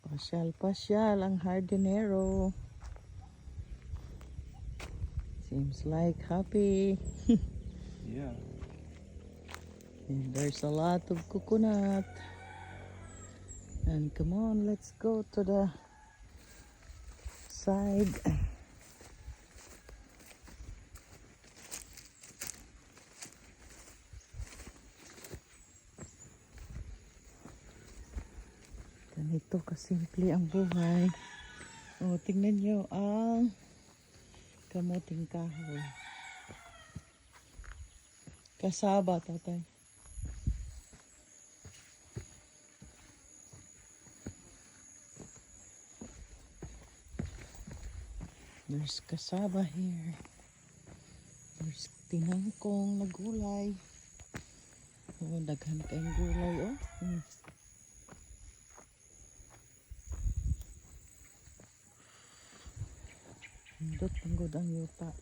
Pasyal-pasyal ang hardinero. Seems like happy. Yeah. And there's a lot of coconut. And come on, let's go to the side. Ganito kasimple ang buhay. O, tingnan nyo ang kamuting kahoy. Kasaba, tatay. There's kasaba here. There's tinangkong na gulay. Oh, daghan kayong gulay, oh. Hindot ang yuta.